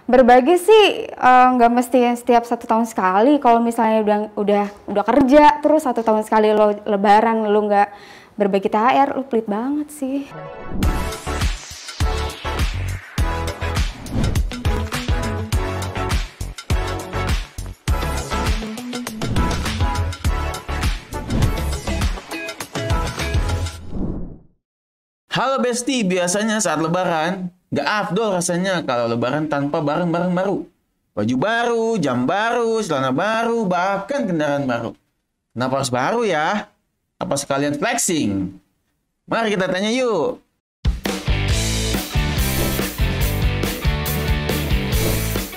Berbagi sih nggak mesti setiap 1 tahun sekali. Kalau misalnya udah kerja terus 1 tahun sekali lo lebaran lo nggak berbagi THR, lo pelit banget sih. Halo Besti, biasanya saat lebaran nggak afdol rasanya kalau lebaran tanpa barang-barang baru. Baju baru, jam baru, celana baru, bahkan kendaraan baru. Kenapa harus baru ya? Apa sekalian flexing? Mari kita tanya yuk.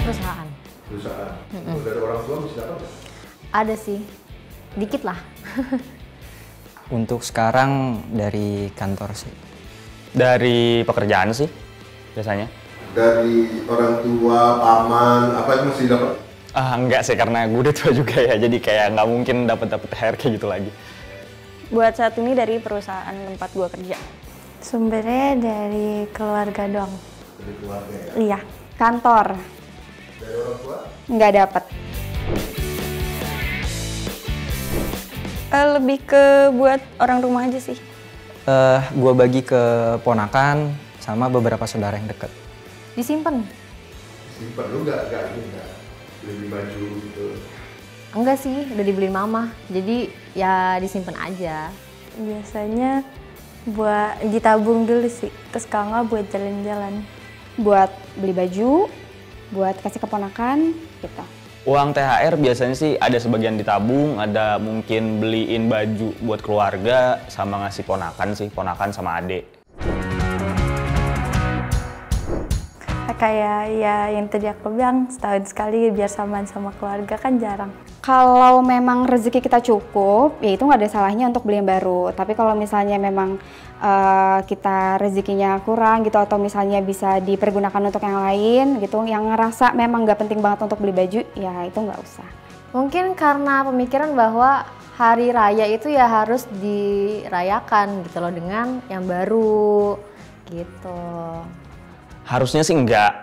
Perusahaan. Dari orang tua bisa dapat? Ada sih, dikit lah. Untuk sekarang dari kantor sih. Dari pekerjaan sih, biasanya. Dari orang tua, paman, apa itu mesti dapat? Enggak sih, karena gue udah tua juga ya, jadi kayak nggak mungkin dapat THR kayak gitu lagi. Buat saat ini dari perusahaan tempat gue kerja. Sumbernya dari keluarga doang. Dari keluarga ya? Iya. Kantor. Dari orang tua? Nggak dapet. Lebih ke buat orang rumah aja sih. Gue bagi ke ponakan sama beberapa saudara yang deket. Disimpan? Simpan lu nggak beli baju gitu? Enggak sih, udah dibeliin mama. Jadi ya disimpan aja. Biasanya buat ditabung dulu sih. Terus kalau nggak buat jalan-jalan. Buat beli baju, buat kasih keponakan, gitu. Uang THR biasanya sih ada sebagian ditabung, ada mungkin beliin baju buat keluarga, sama ngasih ponakan sama adik. Kayak ya yang tadi aku bilang, setahun sekali biar samaan sama keluarga kan jarang. Kalau memang rezeki kita cukup, ya itu nggak ada salahnya untuk beli yang baru. Tapi kalau misalnya memang kita rezekinya kurang gitu, atau misalnya bisa dipergunakan untuk yang lain gitu, yang ngerasa memang nggak penting banget untuk beli baju, ya itu nggak usah. Mungkin karena pemikiran bahwa hari raya itu ya harus dirayakan gitu loh dengan yang baru gitu. Harusnya sih enggak,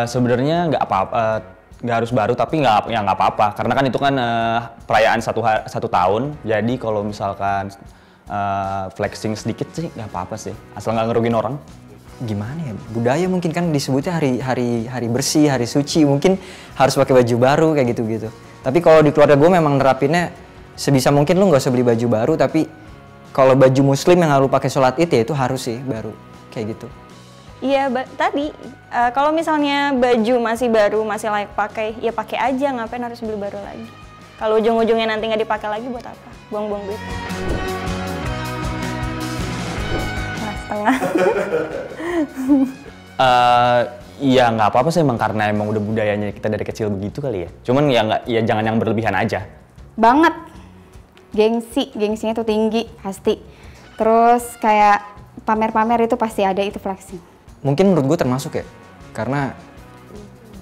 sebenarnya enggak apa-apa, nggak harus baru, tapi nggak apa-apa, karena kan itu kan perayaan satu tahun, jadi kalau misalkan flexing sedikit sih nggak apa-apa sih, asal nggak ngerugin orang. Gimana ya, budaya mungkin kan disebutnya hari bersih, hari suci, mungkin harus pakai baju baru kayak gitu-gitu. Tapi kalau di keluarga gue memang nerapinnya sebisa mungkin lu nggak usah beli baju baru, tapi kalau baju muslim yang lu pakai sholat id ya itu harus sih baru, kayak gitu. Iya, tadi kalau misalnya baju masih baru, masih layak pakai, ya pakai aja, ngapain harus beli baru lagi. Kalau ujung-ujungnya nanti nggak dipakai lagi buat apa? Buang-buang duit. Setengah. Iya nggak apa-apa sih, emang karena emang udah budayanya kita dari kecil begitu kali ya. Cuman ya nggak, ya jangan yang berlebihan aja. Banget. Gengsinya tuh tinggi pasti. Terus kayak pamer-pamer itu pasti ada, itu flexing. Mungkin menurut gue termasuk ya, karena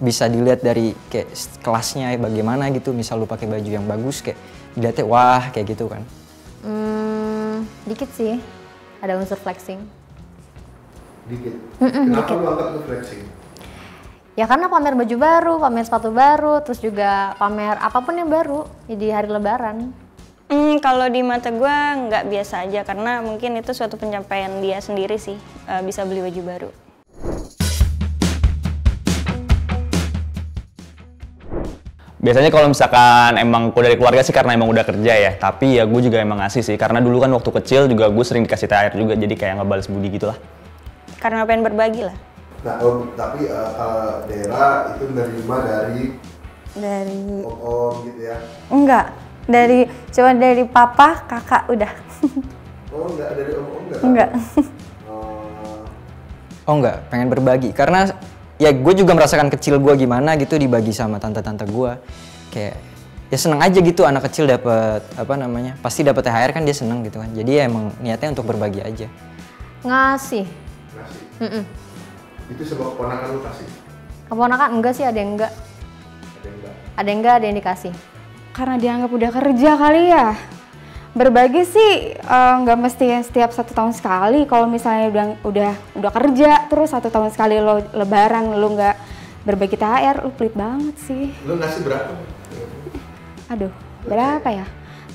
bisa dilihat dari kayak kelasnya bagaimana gitu. Misal lu pakai baju yang bagus, kayak dilihatnya wah kayak gitu kan. Dikit sih, ada unsur flexing. Dikit? Kenapa lu angkat ke flexing? Ya karena pamer baju baru, pamer sepatu baru, terus juga pamer apapun yang baru di hari lebaran. Kalau di mata gue nggak biasa aja, karena mungkin itu suatu pencapaian dia sendiri sih, bisa beli baju baru. Biasanya kalau misalkan emang dari keluarga sih karena emang udah kerja ya, tapi ya gue juga emang ngasih sih, karena dulu kan waktu kecil juga gue sering dikasih THR juga, jadi kayak ngebales budi gitu lah. Karena pengen berbagi lah. Nah, tapi daerah itu menerima dari om gitu ya? Enggak, cuma dari papa, kakak udah. Oh enggak, dari om enggak? Enggak. Oh enggak, pengen berbagi, karena ya gue juga merasakan kecil gue gimana gitu dibagi sama tante-tante gue. Kayak ya seneng aja gitu, anak kecil dapat pasti dapat THR kan, dia seneng gitu kan. Jadi ya emang niatnya untuk berbagi aja. Ngasih. Itu sebab keponakan lu kasih? Keponakan enggak sih, ada yang enggak. Ada yang enggak, ada yang dikasih. Karena dianggap udah kerja kali ya. Berbagi sih nggak mesti setiap 1 tahun sekali. Kalau misalnya udah kerja terus 1 tahun sekali lo lebaran lo nggak berbagi THR, lu pelit banget sih. Lu ngasih berapa? Aduh, berapa ya?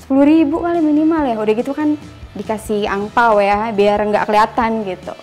10.000 kali minimal ya. Udah gitu kan dikasih angpau ya, biar nggak kelihatan gitu.